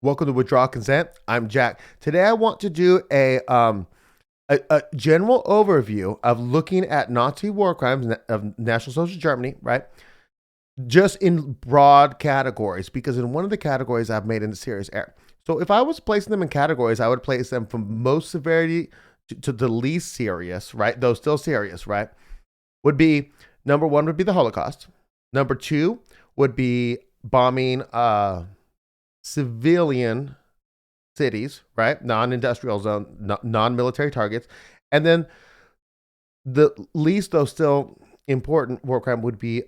Welcome to Withdraw Consent. I'm Jack. Today I want to do a general overview of looking at Nazi war crimes of National Socialist Germany, right? Just in broad categories, because in one of the categories I've made a serious error. So if I was placing them in categories, I would place them from most severity to the least serious, right? Though still serious, right? Would be number one would be the Holocaust. Number two would be bombing civilian cities, right? Non-industrial zone, non-military targets. And then the least, though still important war crime would be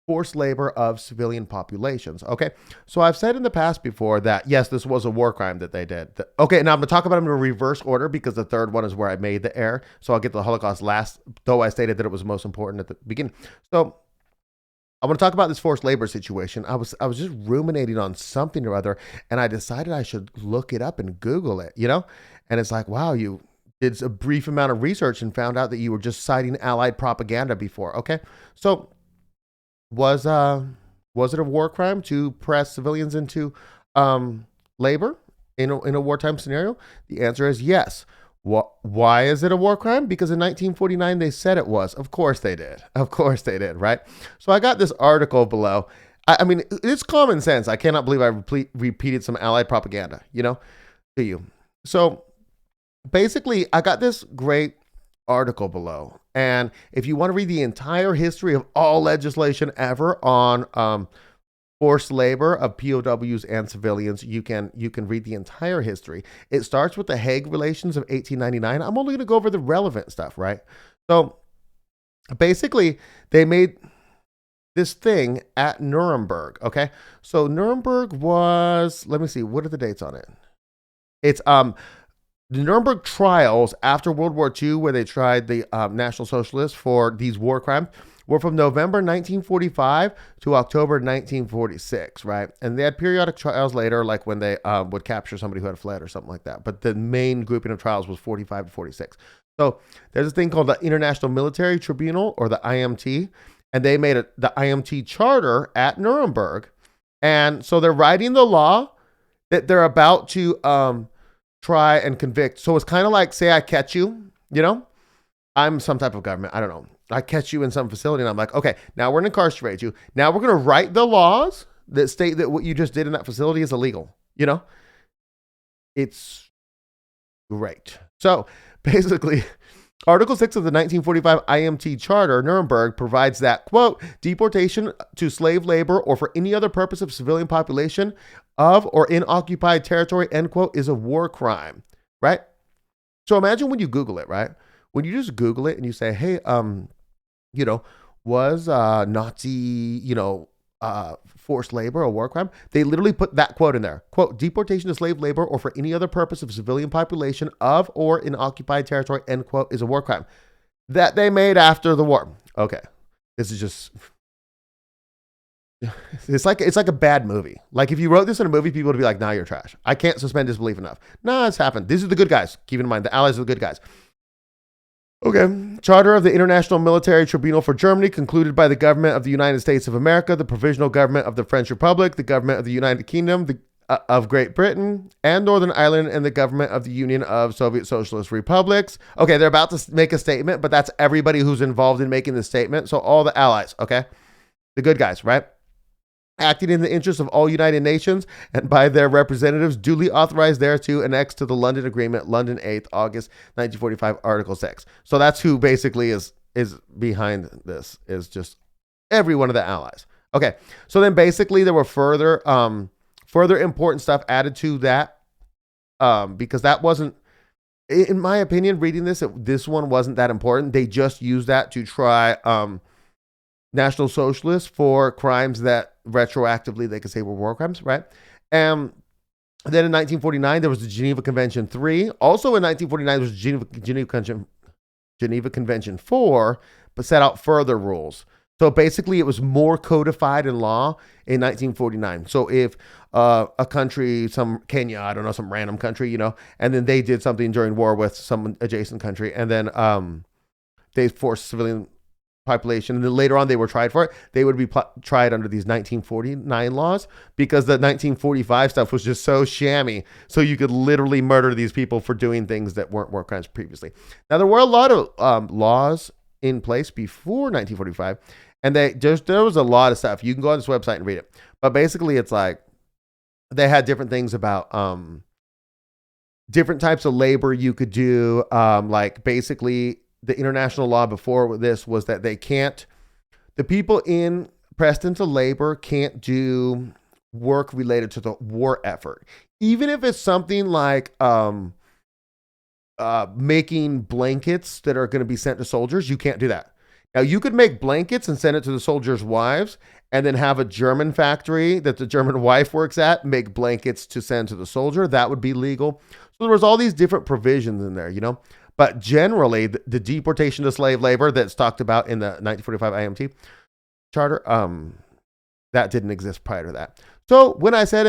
forced labor of civilian populations. Okay. So I've said in the past before that, yes, this was a war crime that they did. Okay. Now I'm going to talk about them in reverse order because the third one is where I made the error. So I'll get to the Holocaust last, though I stated that it was most important at the beginning. So I want to talk about this forced labor situation. I was just ruminating on something or other, and I decided I should look it up and Google it, And it's like, wow, you did a brief amount of research and found out that you were just citing Allied propaganda before. Okay. So was it a war crime to press civilians into labor in a wartime scenario? The answer is yes. Why is it a war crime? Because in 1949 they said it was. Of course they did. Of course they did, right? So I got this article below. I mean, it's common sense. I cannot believe I repeated some Allied propaganda, to you. So basically, I got this great article below. And if you want to read the entire history of all legislation ever on forced labor of POWs and civilians, you can read the entire history. It starts with the Hague Relations of 1899. I'm only going to go over the relevant stuff, right? So basically, they made this thing at Nuremberg, okay? So Nuremberg was, let me see, what are the dates on it? It's the Nuremberg trials after World War II, where they tried the National Socialists for these war crimes, were from November 1945 to October 1946, right? And they had periodic trials later, like when they would capture somebody who had fled or something like that. But the main grouping of trials was 45 to 46. So there's a thing called the International Military Tribunal, or the IMT, and they made the IMT charter at Nuremberg. And so they're writing the law that they're about to try and convict. So it's kind of like, say I catch you, I'm some type of government. I don't know. I catch you in some facility and I'm like, okay, now we're going to incarcerate you. Now we're going to write the laws that state that what you just did in that facility is illegal. It's great. So basically, Article 6 of the 1945 IMT Charter, Nuremberg, provides that, quote, deportation to slave labor or for any other purpose of civilian population of or in occupied territory, end quote, is a war crime, right? So imagine when you Google it, right? When you just Google it and you say, hey, was Nazi, forced labor a war crime? They literally put that quote in there. Quote, deportation to slave labor or for any other purpose of civilian population of or in occupied territory, end quote, is a war crime. That they made after the war. Okay. This is just, it's like a bad movie. Like if you wrote this in a movie, people would be like, nah, you're trash. I can't suspend disbelief enough. Nah, it's happened. These are the good guys. Keep in mind, the Allies are the good guys. Okay. Charter of the International Military Tribunal for Germany, concluded by the government of the United States of America, the provisional government of the French Republic, the government of the United Kingdom, of Great Britain and Northern Ireland, and the government of the Union of Soviet Socialist Republics. Okay, they're about to make a statement, but that's everybody who's involved in making the statement. So all the allies, okay? The good guys, right? Acting in the interest of all United Nations and by their representatives duly authorized thereto, annexed to the London Agreement, London 8th, August 1945, Article 6. So that's who basically is behind this, is just every one of the allies. Okay, so then basically there were further important stuff added to that because that wasn't, in my opinion, reading this one wasn't that important. They just used that to try National Socialists for crimes that retroactively they could say were war crimes, right? And then in 1949, there was the Geneva Convention 3. Also in 1949, there was Geneva Convention 4, but set out further rules. So basically, it was more codified in law in 1949. So if a country, some Kenya, I don't know, some random country, and then they did something during war with some adjacent country, and then they forced civilian population, and then later on they were tried for it, they would be tried under these 1949 laws, because the 1945 stuff was just so shammy. So you could literally murder these people for doing things that weren't war crimes previously. Now, there were a lot of laws in place before 1945, and there was a lot of stuff. You can go on this website and read it. But basically, it's like they had different things about different types of labor you could do. Like basically, the international law before this was that the people pressed into labor can't do work related to the war effort. Even if it's something like making blankets that are going to be sent to soldiers, you can't do that. Now, you could make blankets and send it to the soldiers' wives, and then have a German factory that the German wife works at make blankets to send to the soldier. That would be legal. So there was all these different provisions in there, But generally, the deportation to slave labor that's talked about in the 1945 IMT Charter, that didn't exist prior to that. So when I said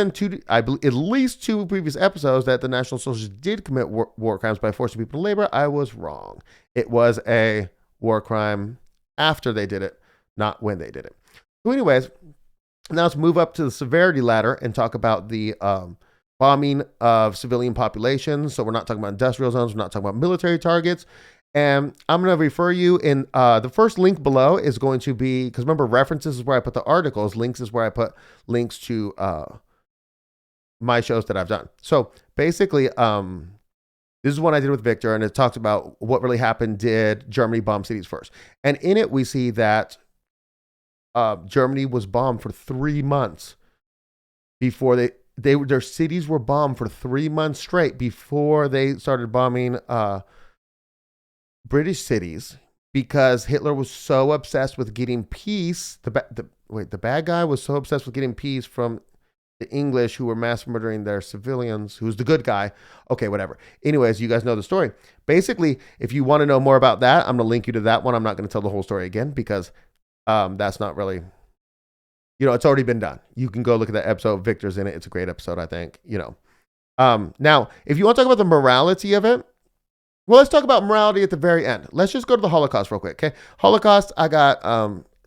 I believe at least 2 previous episodes that the National Socialists did commit war crimes by forcing people to labor, I was wrong. It was a war crime after they did it, not when they did it. So anyways, now let's move up to the severity ladder and talk about the bombing of civilian populations. So we're not talking about industrial zones. We're not talking about military targets. And I'm going to refer you in the first link below is going to be, because remember, references is where I put the articles. Links is where I put links to my shows that I've done. So basically, this is one I did with Victor, and it talks about what really happened. Did Germany bomb cities first? And in it, we see that Germany was bombed for 3 months before their cities were bombed for 3 months straight before they started bombing British cities, because Hitler was so obsessed with getting peace. The bad guy was so obsessed with getting peace from the English, who were mass murdering their civilians, who's the good guy. Okay, whatever. Anyways, you guys know the story. Basically, if you want to know more about that, I'm going to link you to that one. I'm not going to tell the whole story again, because that's not really, it's already been done. You can go look at that episode. Victor's in it. It's a great episode, I think, Now, if you want to talk about the morality of it, well, let's talk about morality at the very end. Let's just go to the Holocaust real quick, okay? Holocaust, I got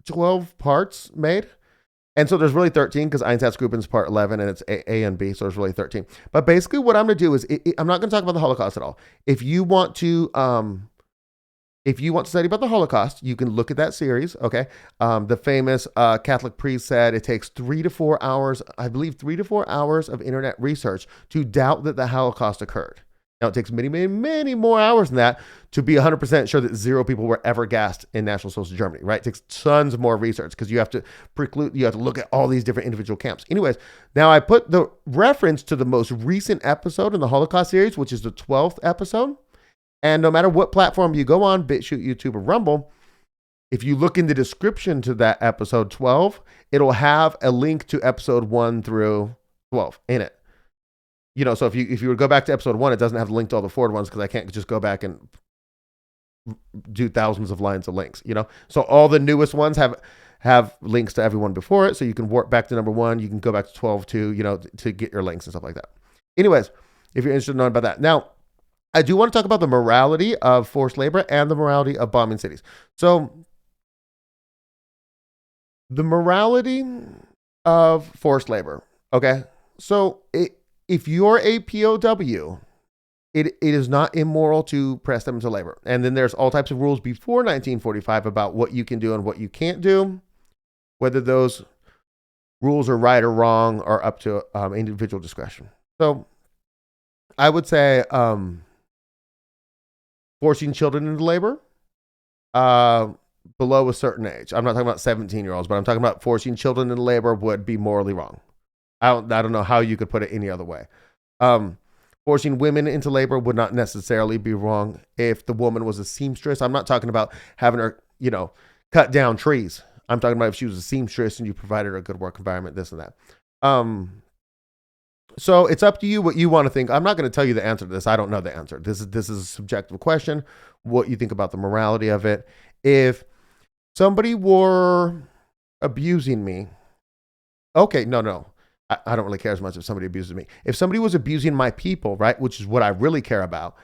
12 parts made. And so there's really 13, because Einsatzgruppen's part 11, and it's A and B, so there's really 13. But basically what I'm going to do is, I'm not going to talk about the Holocaust at all. If you want to study about the Holocaust, you can look at that series, okay? The famous Catholic priest said it takes 3 to 4 hours, I believe 3 to 4 hours of internet research to doubt that the Holocaust occurred. Now, it takes many, many, many more hours than that to be 100% sure that 0 people were ever gassed in National Socialist Germany, right? It takes tons more research, because you have to look at all these different individual camps. Anyways, now I put the reference to the most recent episode in the Holocaust series, which is the 12th episode. And no matter what platform you go on, BitChute, YouTube, or Rumble, if you look in the description to that episode 12, it'll have a link to episode 1 through 12 in it. So if you were to go back to episode 1, it doesn't have the link to all the forward ones, because I can't just go back and do thousands of lines of links, So all the newest ones have links to everyone before it. So you can warp back to number 1. You can go back to 12 too, to get your links and stuff like that. Anyways, if you're interested in knowing about that. Now, I do want to talk about the morality of forced labor and the morality of bombing cities. So the morality of forced labor, okay? So if you're a POW, it is not immoral to press them into labor. And then there's all types of rules before 1945 about what you can do and what you can't do. Whether those rules are right or wrong are up to individual discretion. So I would say forcing children into labor below a certain age. I'm not talking about 17-year-olds, but I'm talking about forcing children into labor would be morally wrong. I don't know how you could put it any other way. Forcing women into labor would not necessarily be wrong if the woman was a seamstress. I'm not talking about having her, cut down trees. I'm talking about if she was a seamstress and you provided her a good work environment, this and that. So it's up to you what you want to think. I'm not going to tell you the answer to this. I don't know the answer. This is a subjective question. What you think about the morality of it. If somebody were abusing me, okay, no. I don't really care as much if somebody abuses me. If somebody was abusing my people, right, which is what I really care about,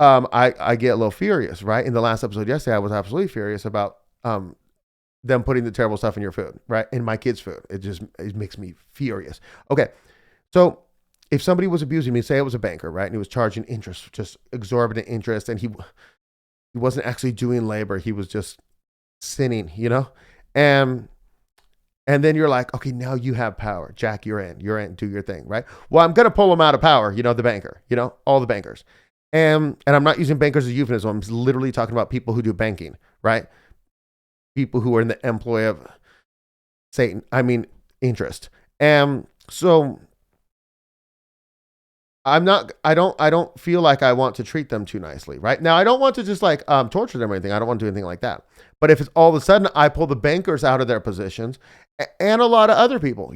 I get a little furious, right? In the last episode yesterday, I was absolutely furious about them putting the terrible stuff in your food, right? In my kids' food. It makes me furious. Okay. So if somebody was abusing me, say it was a banker, right? And he was charging interest, just exorbitant interest, and he wasn't actually doing labor. He was just sinning, And then you're like, okay, now you have power. Jack, you're in, do your thing, right? Well, I'm going to pull him out of power, the banker, all the bankers. And I'm not using bankers as a euphemism. I'm literally talking about people who do banking, right? People who are in the employ of Satan, interest. And so I don't feel like I want to treat them too nicely, right? Now, I don't want to just torture them or anything. I don't want to do anything like that. But if it's all of a sudden I pull the bankers out of their positions and a lot of other people,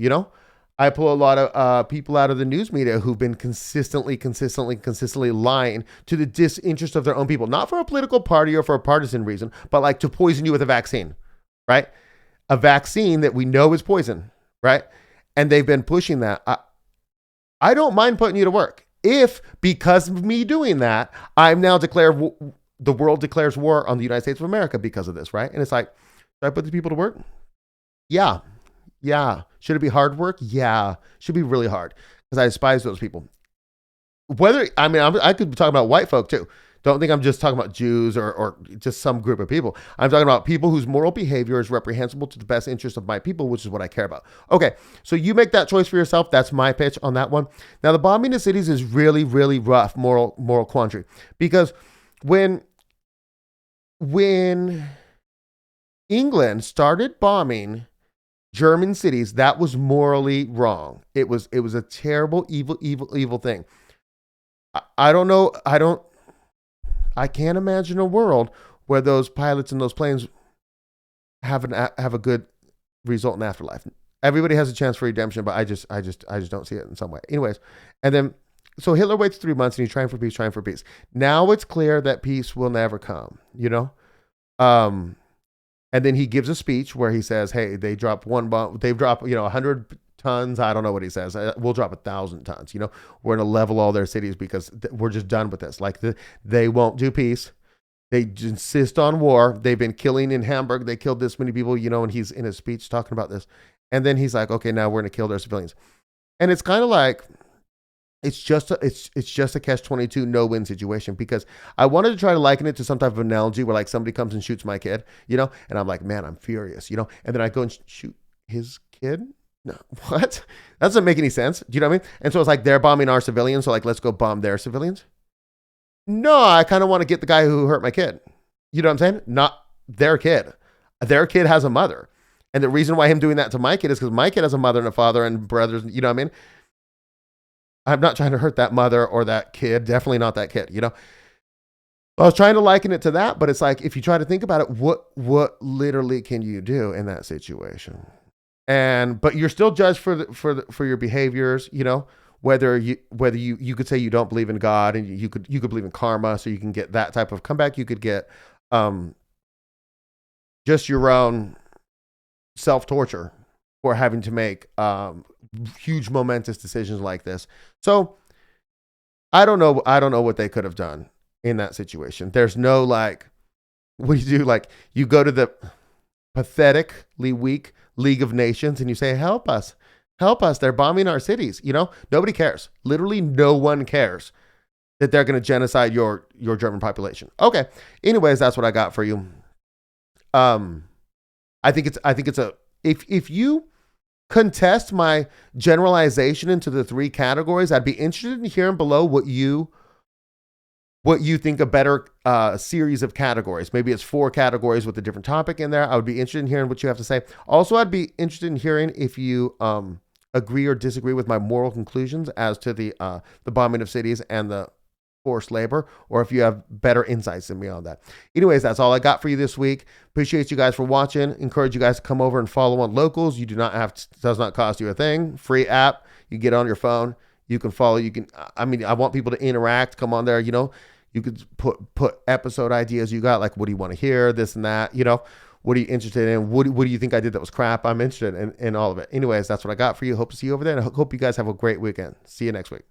I pull a lot of people out of the news media who've been consistently lying to the disinterest of their own people, not for a political party or for a partisan reason, but to poison you with a vaccine, right? A vaccine that we know is poison, right? And they've been pushing that. I don't mind putting you to work if, because of me doing that, I'm now the world declares war on the United States of America because of this, right? And it's like, should I put the people to work? Yeah. Should it be hard work? Yeah. Should be really hard because I despise those people. I could be talking about white folk too. Don't think I'm just talking about Jews or just some group of people. I'm talking about people whose moral behavior is reprehensible to the best interest of my people, which is what I care about. Okay, so you make that choice for yourself. That's my pitch on that one. Now, the bombing of cities is really, really rough moral quandary because when England started bombing German cities, that was morally wrong. It was a terrible, evil thing. I can't imagine a world where those pilots in those planes have a good result in afterlife. Everybody has a chance for redemption, but I just don't see it in some way. Anyways, and then so Hitler waits 3 months and he's trying for peace. Now it's clear that peace will never come, and then he gives a speech where he says, hey, they dropped one bomb. They've dropped, 100 tons. I don't know what he says. We'll drop 1,000 tons. We're going to level all their cities because we're just done with this. They won't do peace. They insist on war. They've been killing in Hamburg. They killed this many people, and he's in his speech talking about this. And then he's like, okay, now we're going to kill their civilians. And it's kind of like, it's just a catch-22 no-win situation because I wanted to try to liken it to some type of analogy where somebody comes and shoots my kid, and I'm like, man, I'm furious, and then I go and shoot his kid. No, what? That doesn't make any sense. Do you know what I mean? And so it's like they're bombing our civilians, so let's go bomb their civilians. No, I kind of want to get the guy who hurt my kid. You know what I'm saying? Not their kid. Their kid has a mother, and the reason why him doing that to my kid is because my kid has a mother and a father and brothers. You know what I mean? I'm not trying to hurt that mother or that kid. Definitely not that kid, I was trying to liken it to that, but it's like, if you try to think about it, what literally can you do in that situation? But you're still judged for your behaviors, whether you could say you don't believe in God and you could believe in karma. So you can get that type of comeback. You could get, just your own self-torture for having to make, huge momentous decisions like this. So I don't know what they could have done in that situation. There's no what do you do? You go to the pathetically weak League of Nations and you say, help us, they're bombing our cities. Nobody cares. Literally no one cares that they're going to genocide your German population. Okay. Anyways, that's what I got for you. I think if you contest my generalization into the 3 categories, I'd be interested in hearing below what you think a better series of categories. Maybe it's 4 categories with a different topic in there. I would be interested in hearing what you have to say. Also, I'd be interested in hearing if you agree or disagree with my moral conclusions as to the bombing of cities and the forced labor, or if you have better insights than me on that. Anyways, that's all I got for you this week. Appreciate you guys for watching. Encourage you guys to come over and follow on Locals. You do not have to, does not cost you a thing. Free app. You get on your phone. You can follow. I want people to interact. Come on there. You could put episode ideas you got, what do you want to hear, this and that. What are you interested in? What do you think I did that was crap? I'm interested in all of it. Anyways, that's what I got for you. Hope to see you over there, and I hope you guys have a great weekend. See you next week.